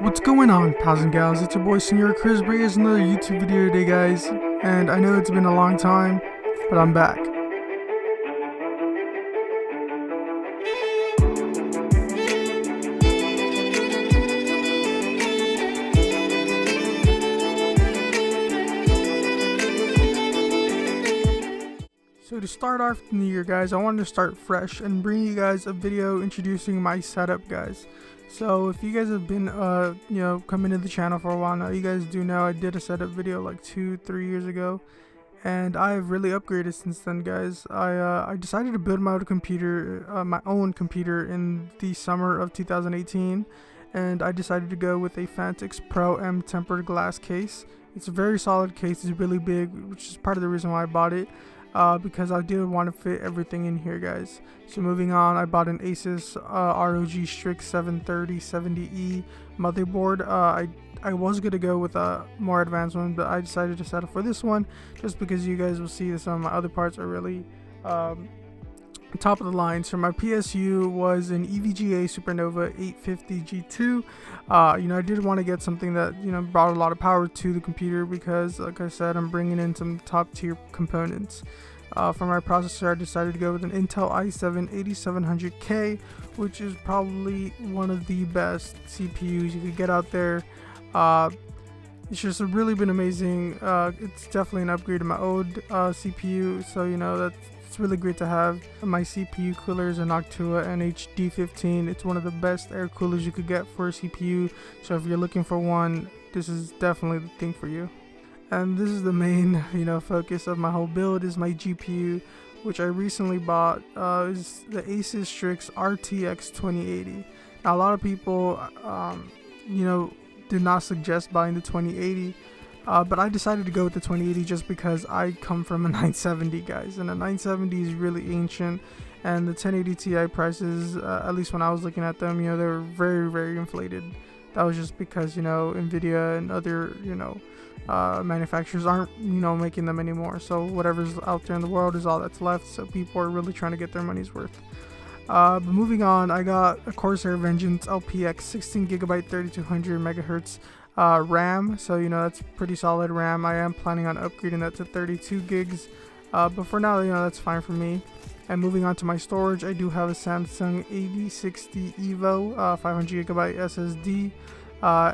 What's going on, pals and gals? It's your boy Senor Chris bringing us another YouTube video today, guys. And I know it's been a long time, but I'm back. So to start off the new year, guys, I wanted to start fresh and bring you guys a video introducing my setup, guys. So if you guys have been coming to the channel for a while now, you guys do know I did a setup video like 2-3 years ago, and I've really upgraded since then, guys. I decided to build my own computer in the summer of 2018, and I decided to go with a Phantix Pro M tempered glass case. It's a very solid case. It's really big, which is part of the reason why I bought it. Because I did want to fit everything in here, guys. So moving on, I bought an Asus ROG Strix 73070E motherboard. I was going to go with a more advanced one, but I decided to settle for this one just because you guys will see that some of my other parts are really top of the line. So my PSU was an EVGA Supernova 850 G2. I did want to get something that brought a lot of power to the computer because, like I said, I'm bringing in some top tier components. For my processor, I decided to go with an Intel i7-8700K, which is probably one of the best CPUs you could get out there. It's just really been amazing. It's definitely an upgrade to my old CPU, so it's really great to have. My CPU cooler is a Noctua NH-D15. It's one of the best air coolers you could get for a CPU, so if you're looking for one, this is definitely the thing for you. And this is the main focus of my whole build, is my GPU, which I recently bought. Is the Asus Strix RTX 2080. Now a lot of people did not suggest buying the 2080, but I decided to go with the 2080 just because I come from a 970, guys, and a 970 is really ancient, and the 1080 Ti prices, at least when I was looking at them, they were very, very inflated. That was just because Nvidia and other manufacturers aren't making them anymore, so whatever's out there in the world is all that's left, so people are really trying to get their money's worth. But moving on, I got a Corsair Vengeance LPX 16GB 3200 megahertz RAM, so that's pretty solid RAM. I am planning on upgrading that to 32 gigs, but for now that's fine for me. And moving on to my storage, I do have a Samsung AV60 Evo 500GB SSD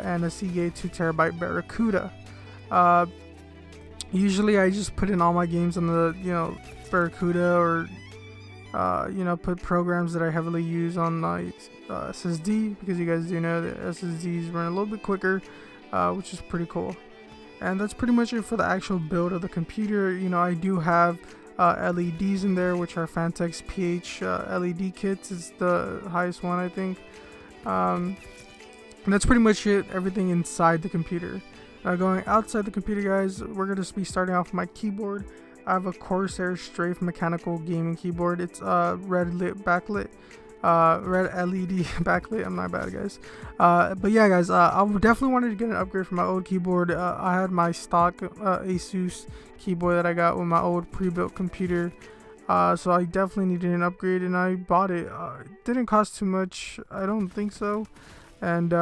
and a Seagate 2TB Barracuda. Usually I just put in all my games on the Barracuda, or put programs that I heavily use on my SSD, because you guys do know that SSDs run a little bit quicker, which is pretty cool. And that's pretty much it for the actual build of the computer. I do have LEDs in there, which are Phantix PH LED kits. It's the highest one, I think. And that's pretty much it, everything inside the computer. Going outside the computer, guys, we're going to be starting off with my keyboard. I have a Corsair Strafe mechanical gaming keyboard. It's red LED backlit. I'm not bad, guys. But yeah, guys, I definitely wanted to get an upgrade from my old keyboard. I had my stock Asus keyboard that I got with my old pre-built computer, so I definitely needed an upgrade, and I bought it. It didn't cost too much, I don't think so. And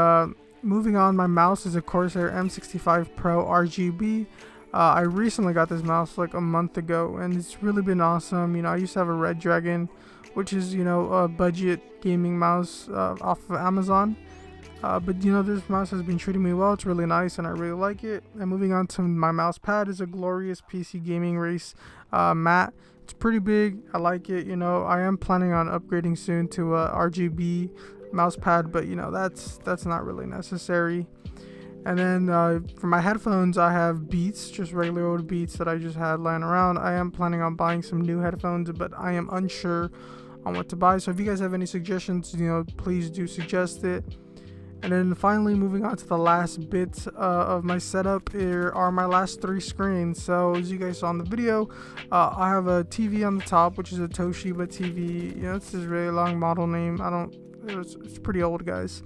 moving on, my mouse is a Corsair M65 Pro RGB. I recently got this mouse like a month ago, and it's really been awesome. I used to have a Red Dragon, which is a budget gaming mouse off of Amazon, but this mouse has been treating me well. It's really nice and I really like it. And moving on to my mouse pad is a Glorious PC Gaming Race matte. It's pretty big, I like it. I am planning on upgrading soon to a RGB mouse pad, but that's not really necessary. And then for my headphones, I have Beats, just regular old Beats that I just had lying around. I am planning on buying some new headphones, but I am unsure on what to buy. So if you guys have any suggestions, please do suggest it. And then finally, moving on to the last bit of my setup, here are my last 3 screens. So as you guys saw in the video, I have a TV on the top, which is a Toshiba TV. It's this really long model name. It's pretty old, guys.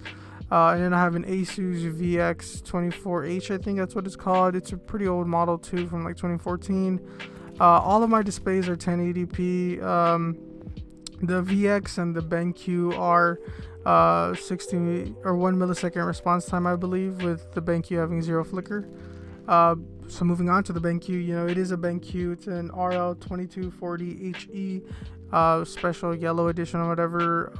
And then I have an Asus VX24H, I think that's what it's called. It's a pretty old model too, from like 2014. All of my displays are 1080p. The VX and the BenQ are 60 or 1 millisecond response time, I believe, with the BenQ having 0 flicker. So moving on to the BenQ, you know, it is a BenQ. It's an RL2240HE special yellow edition or whatever.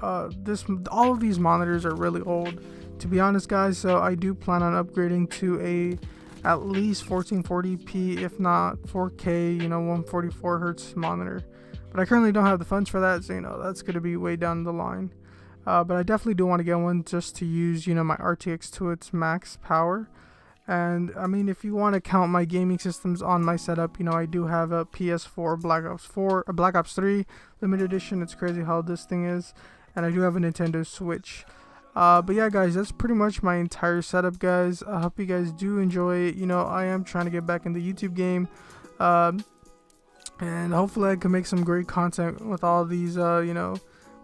All of these monitors are really old, to be honest, guys. So I do plan on upgrading to at least 1440p, if not 4K, you know, 144 hertz monitor. But I currently don't have the funds for that, so you know that's gonna be way down the line. But I definitely do want to get one just to use, you know, my RTX to its max power. And I mean, if you want to count my gaming systems on my setup, you know, I do have a PS4 Black Ops 3 limited edition. It's crazy how this thing is. And I do have a Nintendo Switch. But yeah, guys, that's pretty much my entire setup, guys. I hope you guys do enjoy it. You know, I am trying to get back in the YouTube game. And hopefully I can make some great content with all these, you know,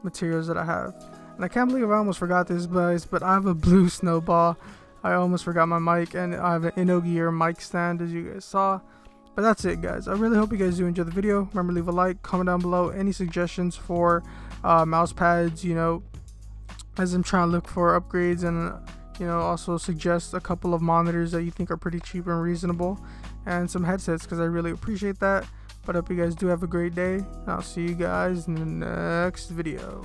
materials that I have. And I can't believe I almost forgot this, guys, but I have a blue snowball. I almost forgot my mic, and I have an InnoGear mic stand, as you guys saw. But that's it, guys. I really hope you guys do enjoy the video. Remember, leave a like, comment down below any suggestions for mouse pads, you know, as I'm trying to look for upgrades, and you know, also suggest a couple of monitors that you think are pretty cheap and reasonable, and some headsets, because I really appreciate that. But I hope you guys do have a great day, and I'll see you guys in the next video.